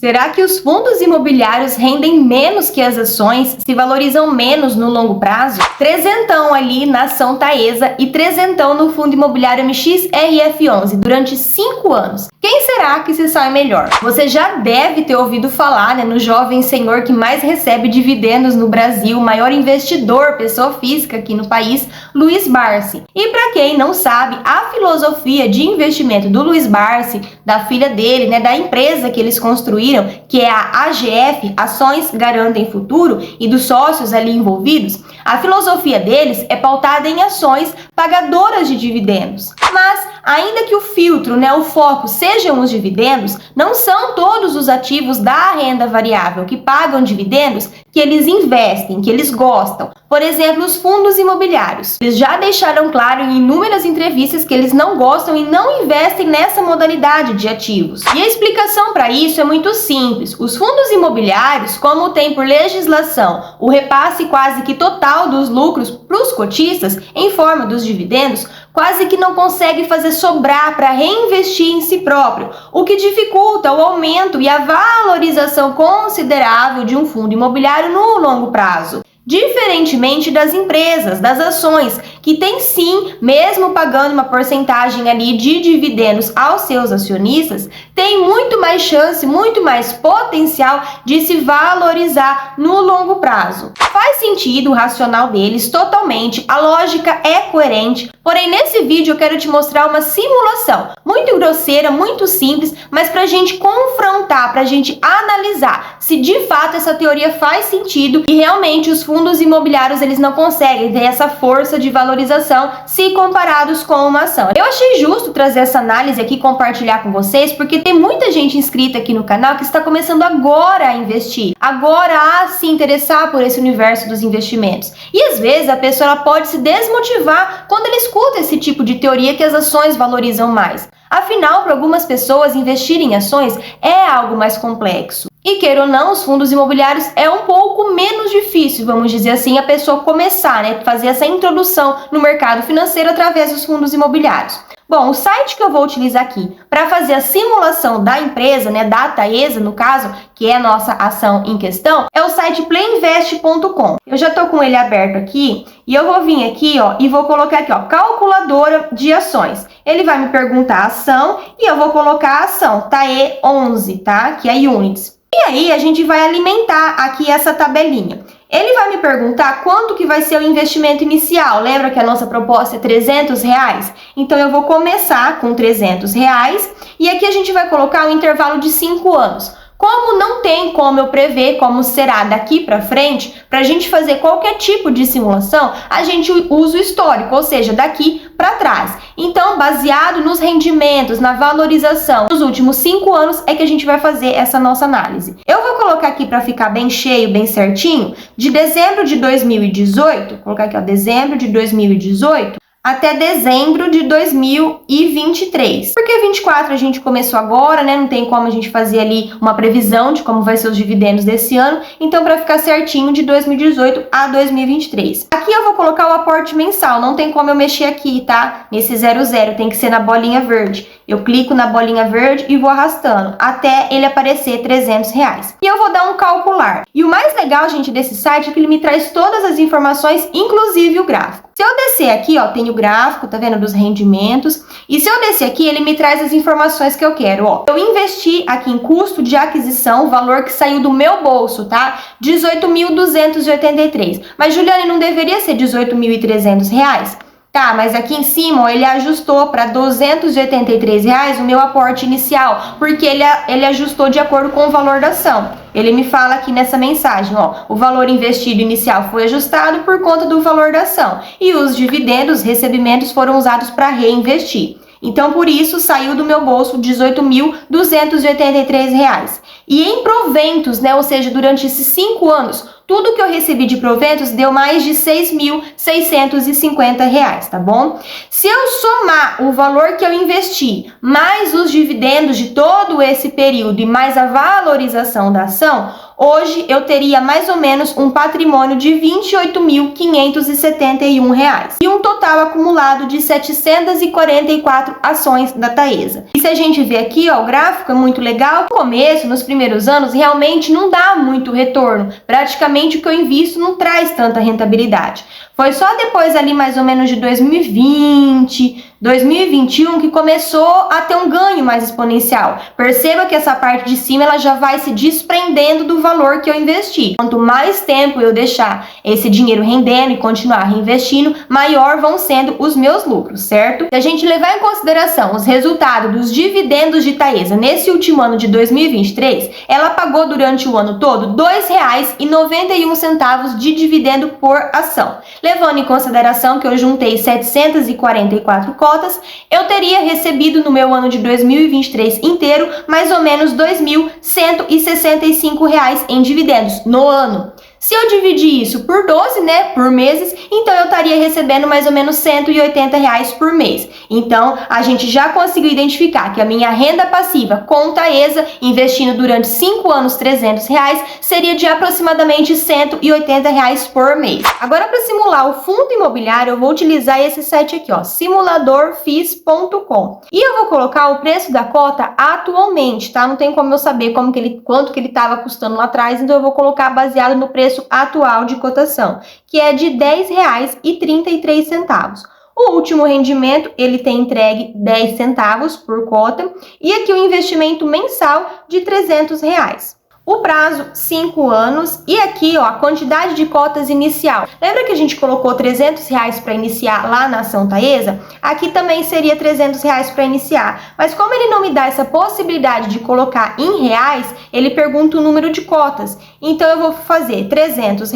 Será que os fundos imobiliários rendem menos que as ações, se valorizam menos no longo prazo? Trezentão ali na ação Taesa e trezentão no fundo imobiliário MXRF11 durante 5 anos. Quem será que se sai melhor? Você já deve ter ouvido falar, no jovem senhor que mais recebe dividendos no Brasil, maior investidor, pessoa física aqui no país, Luiz Barsi. E para quem não sabe, a filosofia de investimento do Luiz Barsi, da filha dele, da empresa que eles construíram, que é a AGF, Ações Garantem Futuro, e dos sócios ali envolvidos, a filosofia deles é pautada em ações pagadoras de dividendos. Mas, ainda que o filtro, o foco sejam os dividendos, não são todos os ativos da renda variável que pagam dividendos que eles investem, que eles gostam. Por exemplo, os fundos imobiliários. Eles já deixaram claro em inúmeras entrevistas que eles não gostam e não investem nessa modalidade de ativos. E a explicação para isso é muito simples. Os fundos imobiliários, como tem por legislação o repasse quase que total dos lucros para os cotistas em forma dos dividendos, quase que não consegue fazer sobrar para reinvestir em si próprio, o que dificulta o aumento e a valorização considerável de um fundo imobiliário no longo prazo. Diferentemente das empresas, das ações, que tem sim, mesmo pagando uma porcentagem ali de dividendos aos seus acionistas, tem muito mais chance, muito mais potencial de se valorizar no longo prazo. Faz sentido o racional deles totalmente, a lógica é coerente, porém nesse vídeo eu quero te mostrar uma simulação muito grosseira, muito simples, mas para a gente confrontar, para a gente analisar se de fato essa teoria faz sentido e realmente os fundos imobiliários eles não conseguem ter essa força de valorização se comparados com uma ação. Eu achei justo trazer essa análise aqui e compartilhar com vocês, porque tem muita gente inscrita aqui no canal que está começando agora a investir, agora a se interessar por esse universo dos investimentos. E às vezes a pessoa ela pode se desmotivar quando ela escuta esse tipo de teoria que as ações valorizam mais. Afinal, para algumas pessoas, investir em ações é algo mais complexo. E queira ou não, os fundos imobiliários é um pouco menos difícil, vamos dizer assim, a pessoa começar, fazer essa introdução no mercado financeiro através dos fundos imobiliários. Bom, o site que eu vou utilizar aqui para fazer a simulação da empresa, da Taesa, no caso, que é a nossa ação em questão, é o site playinvest.com. Eu já estou com ele aberto aqui e eu vou vir aqui, e vou colocar aqui, calculadora de ações. Ele vai me perguntar a ação e eu vou colocar a ação, TAE11, tá? Que é units. E aí a gente vai alimentar aqui essa tabelinha. Ele vai me perguntar quanto que vai ser o investimento inicial. Lembra que a nossa proposta é R$300? Então eu vou começar com R$300 e aqui a gente vai colocar um intervalo de 5 anos. Como não tem como eu prever como será daqui para frente, para a gente fazer qualquer tipo de simulação, a gente usa o histórico, ou seja, daqui para trás. Então, baseado nos rendimentos, na valorização dos últimos 5 anos, é que a gente vai fazer essa nossa análise. Eu vou colocar aqui para ficar bem cheio, bem certinho, de dezembro de 2018, vou colocar aqui, dezembro de 2018, até dezembro de 2023. Porque 24 a gente começou agora, não tem como a gente fazer ali uma previsão de como vai ser os dividendos desse ano, então para ficar certinho de 2018 a 2023. Aqui eu vou colocar o aporte mensal, não tem como eu mexer aqui, tá? Nesse 00, tem que ser na bolinha verde. Eu clico na bolinha verde e vou arrastando até ele aparecer R$300. E eu vou dar um calcular. E o mais legal, gente, desse site é que ele me traz todas as informações, inclusive o gráfico. Se eu descer aqui, tem o gráfico, tá vendo, dos rendimentos. E se eu descer aqui, ele me traz as informações que eu quero, Eu investi aqui em custo de aquisição, o valor que saiu do meu bolso, tá? R$18.283. Mas, Juliane, não deveria ser R$18.300? Tá, mas aqui em cima, ele ajustou para R$283 o meu aporte inicial, porque ele ajustou de acordo com o valor da ação. Ele me fala aqui nessa mensagem, o valor investido inicial foi ajustado por conta do valor da ação e os dividendos, recebimentos foram usados para reinvestir. Então, por isso, saiu do meu bolso R$18.283. E em proventos, ou seja, durante esses 5 anos, tudo que eu recebi de proventos deu mais de R$6.650, tá bom? Se eu somar o valor que eu investi, mais os dividendos de todo esse período e mais a valorização da ação, hoje eu teria mais ou menos um patrimônio de R$ 28.571 e um total acumulado de 744 ações da Taesa. E se a gente ver aqui, ó, o gráfico é muito legal. No começo, nos primeiros anos, realmente não dá muito retorno. Praticamente o que eu invisto não traz tanta rentabilidade. Foi só depois ali mais ou menos de 2020, 2021 que começou a ter um ganho mais exponencial. Perceba que essa parte de cima ela já vai se desprendendo do valor que eu investi. Quanto mais tempo eu deixar esse dinheiro rendendo e continuar reinvestindo, maior vão sendo os meus lucros, certo? Se a gente levar em consideração os resultados dos dividendos de Taesa nesse último ano de 2023, ela pagou durante o ano todo R$ 2,91 de dividendo por ação. Levando em consideração que eu juntei 744 cotas, eu teria recebido no meu ano de 2023 inteiro mais ou menos R$ 2.165 em dividendos no ano. Se eu dividir isso por 12, né, por meses, então eu estaria recebendo mais ou menos R$ 180 por mês. Então, a gente já conseguiu identificar que a minha renda passiva com Taesa, investindo durante 5 anos R$ 300, seria de aproximadamente R$ 180 por mês. Agora, para simular o fundo imobiliário, eu vou utilizar esse site aqui, ó, simuladorfis.com. E eu vou colocar o preço da cota atualmente, tá? Não tem como eu saber quanto que ele estava custando lá atrás, então eu vou colocar baseado no preço atual de cotação, que é de R$ 10,33. O último rendimento, ele tem entregue 10 centavos por cota e aqui o investimento mensal de R$ 300. O prazo, 5 anos, e aqui, ó, a quantidade de cotas inicial. Lembra que a gente colocou R$ 300 para iniciar lá na ação Taesa? Aqui também seria R$ 300 para iniciar. Mas como ele não me dá essa possibilidade de colocar em reais, ele pergunta o número de cotas. Então, eu vou fazer R$ 300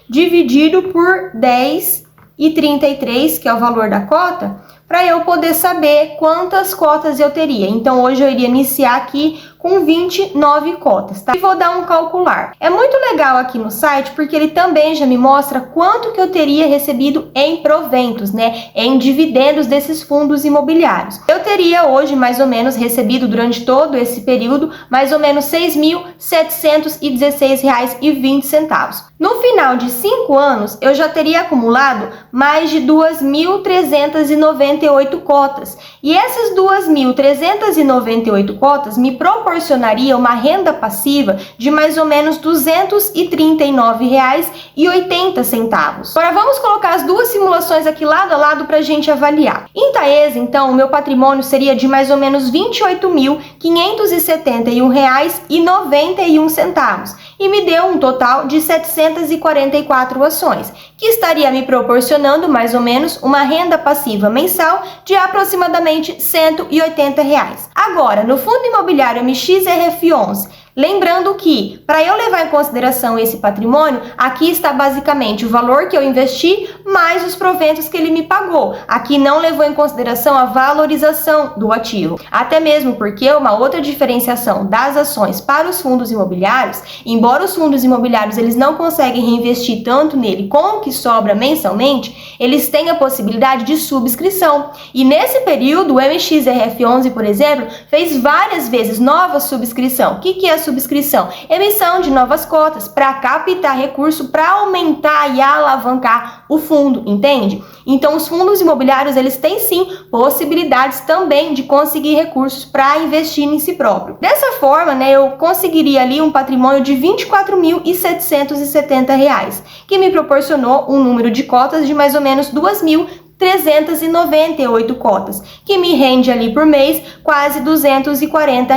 dividido por 10,33, que é o valor da cota, para eu poder saber quantas cotas eu teria. Então, hoje eu iria iniciar aqui com 29 cotas, tá? E vou dar um calcular. É muito legal aqui no site, porque ele também já me mostra quanto que eu teria recebido em proventos, né? Em dividendos desses fundos imobiliários. Eu teria hoje, mais ou menos, recebido durante todo esse período, mais ou menos R$ 6.716,20. No final de 5 anos, eu já teria acumulado mais de 2.398 cotas. E essas 2.398 cotas me proporcionaria uma renda passiva de mais ou menos R$ 239,80. Agora vamos colocar as duas simulações aqui lado a lado para a gente avaliar. Em Taesa, então, o meu patrimônio seria de mais ou menos R$ 28.571,91 e me deu um total de 744 ações, que estaria me proporcionando mais ou menos uma renda passiva mensal de aproximadamente R$ 180. Agora, no Fundo Imobiliário MXRF11, lembrando que, para eu levar em consideração esse patrimônio, aqui está basicamente o valor que eu investi mais os proventos que ele me pagou. Aqui não levou em consideração a valorização do ativo. Até mesmo porque uma outra diferenciação das ações para os fundos imobiliários, embora os fundos imobiliários eles não conseguem reinvestir tanto nele com o que sobra mensalmente, eles têm a possibilidade de subscrição. E nesse período, o MXRF11, por exemplo, fez várias vezes nova subscrição. O que é subscrição? Emissão de novas cotas para captar recurso para aumentar e alavancar o fundo, entende? Então, os fundos imobiliários, eles têm sim possibilidades também de conseguir recursos para investir em si próprio. Dessa forma, né, eu conseguiria ali um patrimônio de R$ 24.770, que me proporcionou um número de cotas de mais ou menos 2.398 cotas, que me rende ali por mês quase R$ 240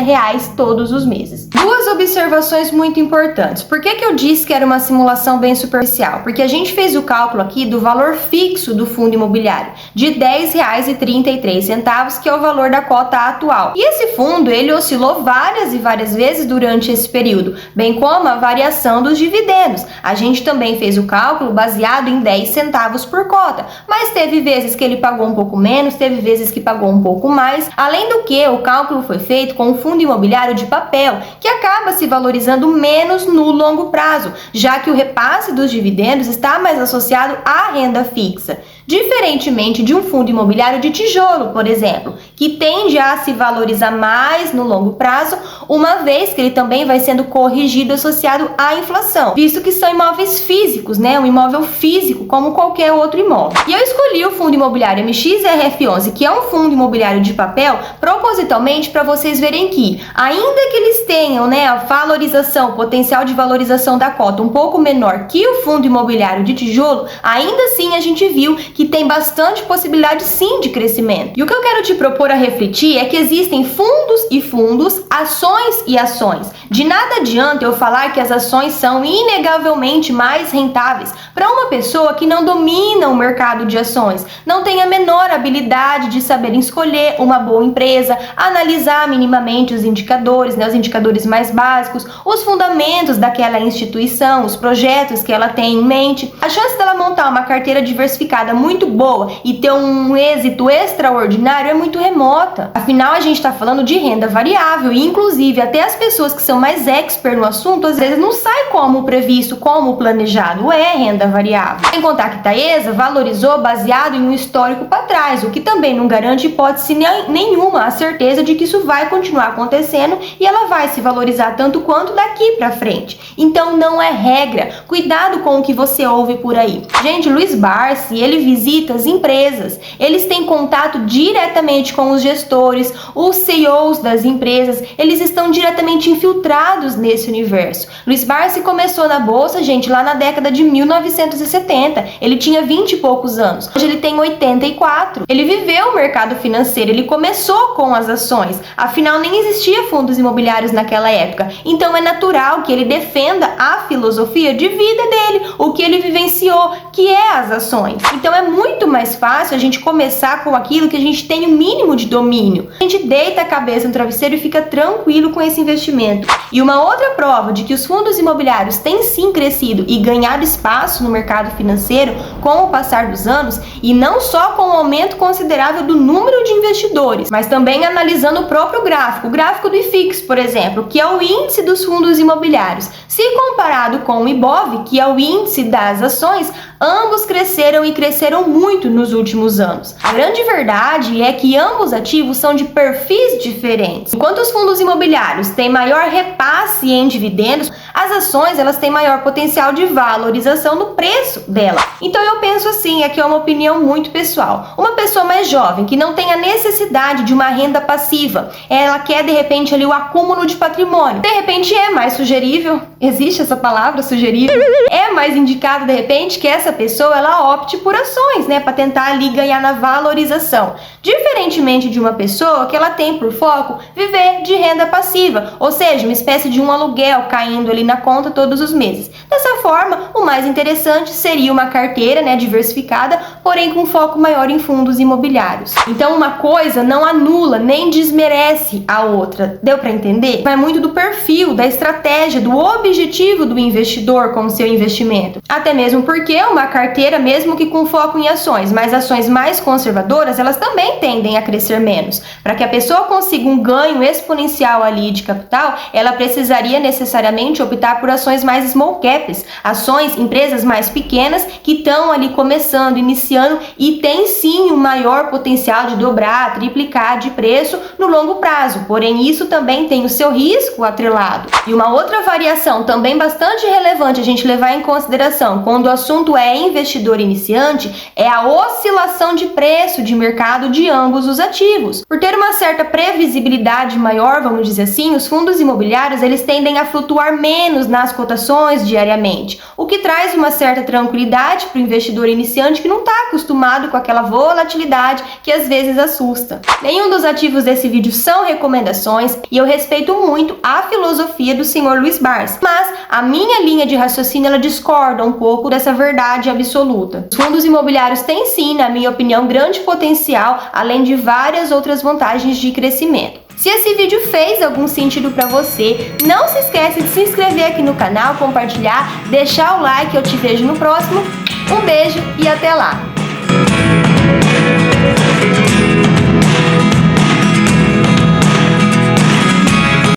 todos os meses. Duas observações muito importantes. Por que eu disse que era uma simulação bem superficial? Porque a gente fez o cálculo aqui do valor fixo do fundo imobiliário, de R$ 10,33, que é o valor da cota atual. E esse fundo, ele oscilou várias e várias vezes durante esse período, bem como a variação dos dividendos. A gente também fez o cálculo baseado em 10 centavos por cota, mas teve vezes que ele pagou um pouco menos, teve vezes que pagou um pouco mais. Além do que, o cálculo foi feito com um fundo imobiliário de papel, que acaba se valorizando menos no longo prazo, já que o repasse dos dividendos está mais associado à renda fixa. Diferentemente de um fundo imobiliário de tijolo, por exemplo, que tende a se valorizar mais no longo prazo, uma vez que ele também vai sendo corrigido associado à inflação, visto que são imóveis físicos, né? Um imóvel físico como qualquer outro imóvel. E eu escolhi o fundo imobiliário MXRF11, que é um fundo imobiliário de papel, propositalmente para vocês verem que, ainda que eles tenham, né, a valorização, o potencial de valorização da cota um pouco menor que o fundo imobiliário de tijolo, ainda assim a gente viu que tem bastante possibilidade sim de crescimento. E o que eu quero te propor a refletir é que existem fundos e fundos, ações e ações. De nada adianta eu falar que as ações são inegavelmente mais rentáveis para uma pessoa que não domina o mercado de ações, não tem a menor habilidade de saber escolher uma boa empresa, analisar minimamente os indicadores, né, os indicadores mais básicos, os fundamentos daquela instituição, os projetos que ela tem em mente. A chance dela montar uma carteira diversificada muito boa e ter um êxito extraordinário é muito remota. Afinal, a gente está falando de renda variável e, inclusive, até as pessoas que são mais expert no assunto, às vezes não sai como previsto, como planejado, é renda variável. Sem contar que Taesa valorizou baseado em um histórico para trás, o que também não garante hipótese nenhuma a certeza de que isso vai continuar acontecendo e ela vai se valorizar tanto quanto daqui para frente. Então não é regra. Cuidado com o que você ouve por aí. Gente, Luiz Barsi, ele visita as empresas, eles têm contato diretamente com os gestores, os CEOs das empresas, eles estão diretamente infiltrados nesse universo. Luiz Barsi começou na bolsa, gente, lá na década de 1970. Ele tinha 20 e poucos anos. Hoje ele tem 84. Ele viveu o mercado financeiro, ele começou com as ações. Afinal, nem existia fundos imobiliários naquela época. Então é natural que ele defenda a filosofia de vida dele, o que ele vivenciou, que é as ações. Então é muito mais fácil a gente começar com aquilo que a gente tem o mínimo de domínio. A gente deita a cabeça no travesseiro e fica tranquilo com esse investimento. E uma outra prova de que os fundos imobiliários têm sim crescido e ganhado espaço no mercado financeiro com o passar dos anos, e não só com o aumento considerável do número de investidores, mas também analisando o próprio gráfico, o gráfico do IFIX, por exemplo, que é o índice dos fundos imobiliários. Se comparado com o IBOV, que é o índice das ações, ambos cresceram e cresceram muito nos últimos anos. A grande verdade é que ambos ativos são de perfis diferentes. Enquanto os fundos imobiliários têm maior repasse em dividendos, as ações elas têm maior potencial de valorização no preço dela. Então eu penso assim, aqui é uma opinião muito pessoal. Uma pessoa mais jovem que não tem a necessidade de uma renda passiva, ela quer de repente ali o acúmulo de patrimônio. De repente é mais sugerível, existe essa palavra, sugerível, é mais indicado de repente que essa pessoa ela opte por ações, né, para tentar ali ganhar na valorização. Diferentemente de uma pessoa que ela tem por foco viver de renda passiva, ou seja, uma espécie de um aluguel caindo ali na conta todos os meses. Dessa forma, o mais interessante seria uma carteira, né, diversificada, porém com foco maior em fundos imobiliários. Então uma coisa não anula nem desmerece a outra. Deu para entender? Vai muito do perfil, da estratégia, do objetivo do investidor com o seu investimento. Até mesmo porque uma carteira, mesmo que com foco em ações, mas ações mais conservadoras, elas também tendem a crescer menos. Para que a pessoa consiga um ganho exponencial ali de capital, ela precisaria necessariamente optar por ações mais small caps, ações, empresas mais pequenas que estão ali começando, iniciando e tem sim um maior potencial de dobrar, triplicar de preço no longo prazo. Porém, isso também tem o seu risco atrelado. E uma outra variação também bastante relevante a gente levar em consideração quando o assunto é investidor iniciante é a oscilação de preço de mercado de ambos os ativos. Por ter uma certa previsibilidade maior, vamos dizer assim, os fundos imobiliários eles tendem a flutuar menos nas cotações diariamente, o que traz uma certa tranquilidade para o investidor iniciante que não está acostumado com aquela volatilidade que às vezes assusta. Nenhum dos ativos desse vídeo são recomendações e eu respeito muito a filosofia do senhor Luiz Barsi, mas a minha linha de raciocínio ela discorda um pouco dessa verdade absoluta. Os fundos imobiliários têm sim, na minha opinião, grande potencial, além de várias outras vantagens de crescimento. Se esse vídeo fez algum sentido para você, não se esquece de se inscrever aqui no canal, compartilhar, deixar o like, eu te vejo no próximo. Um beijo e até lá!